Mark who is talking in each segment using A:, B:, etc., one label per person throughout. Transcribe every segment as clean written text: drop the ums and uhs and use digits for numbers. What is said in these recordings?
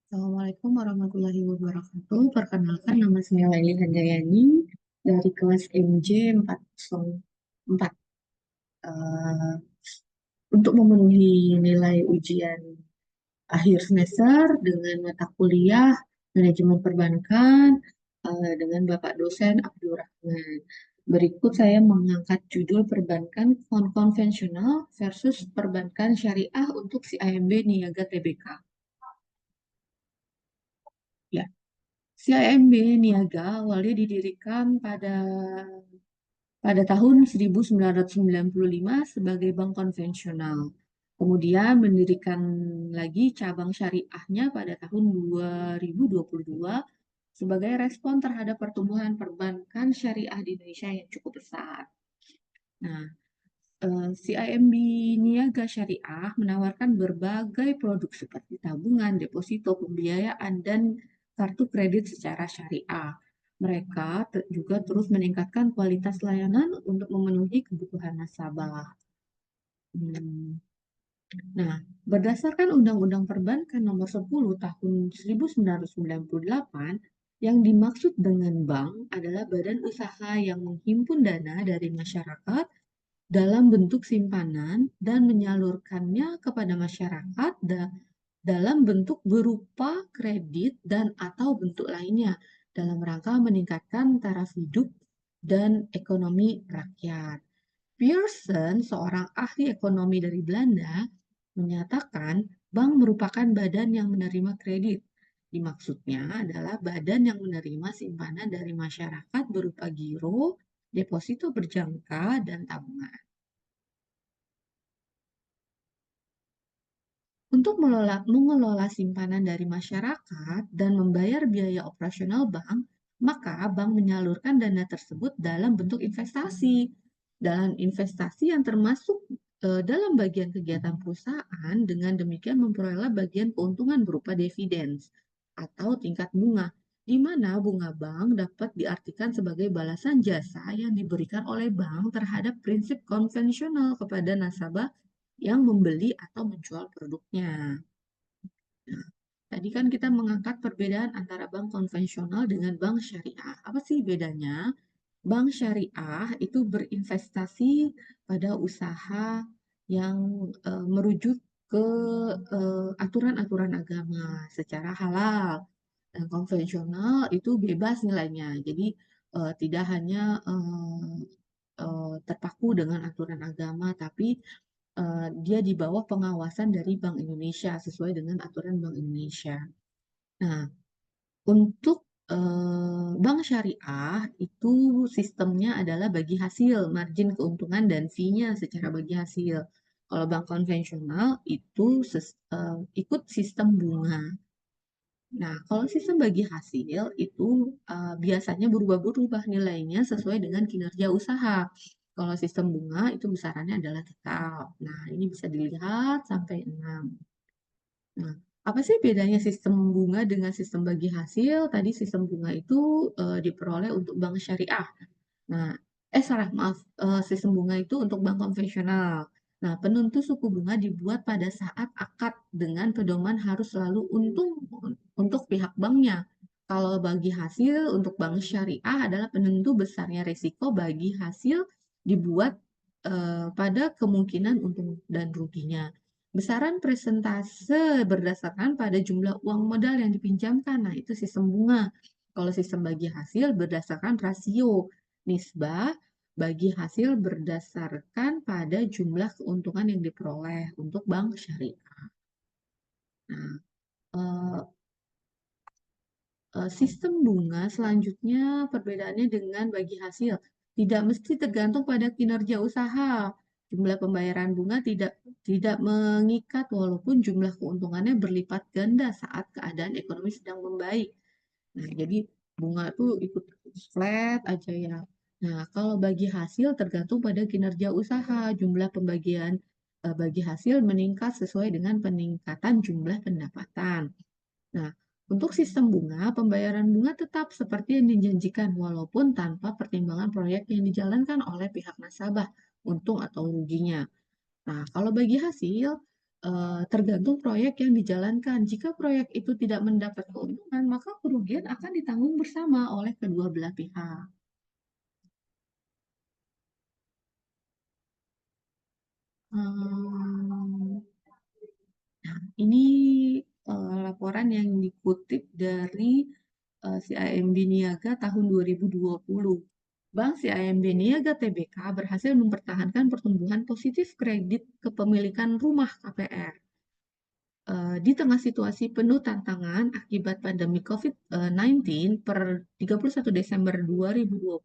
A: Assalamualaikum warahmatullahi wabarakatuh. Perkenalkan, nama saya Laili Handayani dari kelas MJ 404. Eh, untuk memenuhi nilai ujian akhir semester dengan mata kuliah manajemen perbankan dengan Bapak dosen Abdurrahman. Berikut saya mengangkat judul perbankan konvensional versus perbankan syariah untuk CIMB Niaga Tbk. Ya. CIMB Niaga awalnya didirikan pada tahun 1995 sebagai bank konvensional. Kemudian mendirikan lagi cabang syariahnya pada tahun 2022 sebagai respon terhadap pertumbuhan perbankan syariah di Indonesia yang cukup besar. Nah, CIMB Niaga Syariah menawarkan berbagai produk seperti tabungan, deposito, pembiayaan, dan kartu kredit secara syariah. Mereka juga terus meningkatkan kualitas layanan untuk memenuhi kebutuhan nasabah. Hmm. Nah, berdasarkan Undang-Undang Perbankan Nomor 10 Tahun 1998, yang dimaksud dengan bank adalah badan usaha yang menghimpun dana dari masyarakat dalam bentuk simpanan dan menyalurkannya kepada masyarakat dalam bentuk berupa kredit dan atau bentuk lainnya dalam rangka meningkatkan taraf hidup dan ekonomi rakyat. Pearson, seorang ahli ekonomi dari Belanda, menyatakan bank merupakan badan yang menerima kredit. Dimaksudnya adalah badan yang menerima simpanan dari masyarakat berupa giro, deposito berjangka, dan tabungan. Untuk mengelola simpanan dari masyarakat dan membayar biaya operasional bank, maka bank menyalurkan dana tersebut dalam bentuk investasi. Dalam investasi yang termasuk dalam bagian kegiatan perusahaan, dengan demikian memperoleh bagian keuntungan berupa dividen atau tingkat bunga, di mana bunga bank dapat diartikan sebagai balasan jasa yang diberikan oleh bank terhadap prinsip konvensional kepada nasabah yang membeli atau menjual produknya. Nah, tadi kan kita mengangkat perbedaan antara bank konvensional dengan bank syariah. Apa sih bedanya? Bank syariah itu berinvestasi pada usaha yang merujuk ke aturan-aturan agama secara halal. Dan konvensional itu bebas nilainya. Jadi tidak hanya terpaku dengan aturan agama, tapi dia di bawah pengawasan dari Bank Indonesia sesuai dengan aturan Bank Indonesia. Nah, untuk bank syariah itu sistemnya adalah bagi hasil, margin keuntungan dan fee-nya secara bagi hasil. Kalau bank konvensional itu ikut sistem bunga. Nah, kalau sistem bagi hasil itu biasanya berubah-berubah nilainya sesuai dengan kinerja usaha. Kalau sistem bunga itu besarannya adalah tetap. Nah, ini bisa dilihat sampai 6. Nah, apa sih bedanya sistem bunga dengan sistem bagi hasil? Tadi sistem bunga itu diperoleh untuk bank syariah. Nah, salah, maaf, sistem bunga itu untuk bank konvensional. Nah, penentu suku bunga dibuat pada saat akad dengan pedoman harus selalu untung untuk pihak banknya. Kalau bagi hasil untuk bank syariah adalah penentu besarnya risiko bagi hasil dibuat pada kemungkinan untung dan ruginya. Besaran presentase berdasarkan pada jumlah uang modal yang dipinjamkan. Nah, itu sistem bunga. Kalau sistem bagi hasil berdasarkan rasio nisbah bagi hasil berdasarkan pada jumlah keuntungan yang diperoleh untuk bank syariah. Nah, eh, sistem bunga selanjutnya perbedaannya dengan bagi hasil. Tidak mesti tergantung pada kinerja usaha. Jumlah pembayaran bunga tidak mengikat walaupun jumlah keuntungannya berlipat ganda saat keadaan ekonomi sedang membaik. Nah, jadi bunga itu ikut flat aja ya. Nah, kalau bagi hasil tergantung pada kinerja usaha, jumlah pembagian bagi hasil meningkat sesuai dengan peningkatan jumlah pendapatan. Nah, untuk sistem bunga, pembayaran bunga tetap seperti yang dijanjikan walaupun tanpa pertimbangan proyek yang dijalankan oleh pihak nasabah, untung atau ruginya. Nah, kalau bagi hasil, tergantung proyek yang dijalankan. Jika proyek itu tidak mendapat keuntungan, maka kerugian akan ditanggung bersama oleh kedua belah pihak. Hmm, Ini laporan yang dikutip dari CIMB Niaga tahun 2020. Bank CIMB Niaga Tbk berhasil mempertahankan pertumbuhan positif kredit kepemilikan rumah KPR. Di tengah situasi penuh tantangan akibat pandemi COVID-19 per 31 Desember 2020,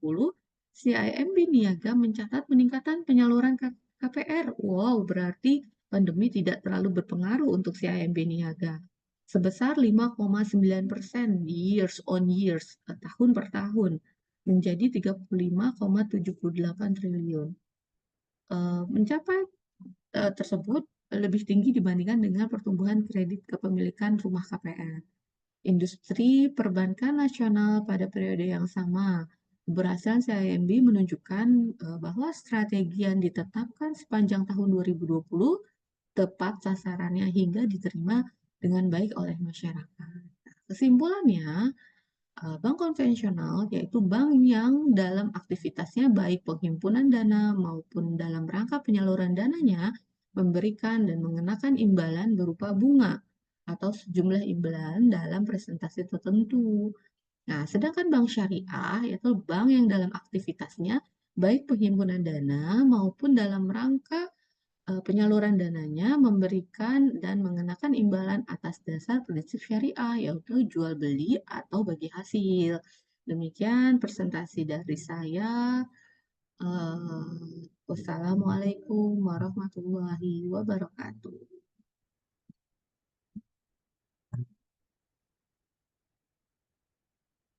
A: CIMB Niaga mencatat peningkatan penyaluran KPR. Wow, berarti pandemi tidak terlalu berpengaruh untuk CIMB Niaga. Sebesar 5,9% years on years, tahun per tahun, menjadi 35,78 triliun. Mencapai tersebut lebih tinggi dibandingkan dengan pertumbuhan kredit kepemilikan rumah KPR. Industri perbankan nasional pada periode yang sama, keberhasilan CIMB menunjukkan bahwa strategi yang ditetapkan sepanjang tahun 2020 tepat sasarannya hingga diterima dengan baik oleh masyarakat. Kesimpulannya, bank konvensional yaitu bank yang dalam aktivitasnya baik penghimpunan dana maupun dalam rangka penyaluran dananya memberikan dan mengenakan imbalan berupa bunga atau sejumlah imbalan dalam presentasi tertentu. Nah, sedangkan bank syariah yaitu bank yang dalam aktivitasnya baik penghimpunan dana maupun dalam rangka penyaluran dananya memberikan dan mengenakan imbalan atas dasar prinsip syariah, yaitu jual beli atau bagi hasil. Demikian presentasi dari saya. Wassalamualaikum warahmatullahi wabarakatuh.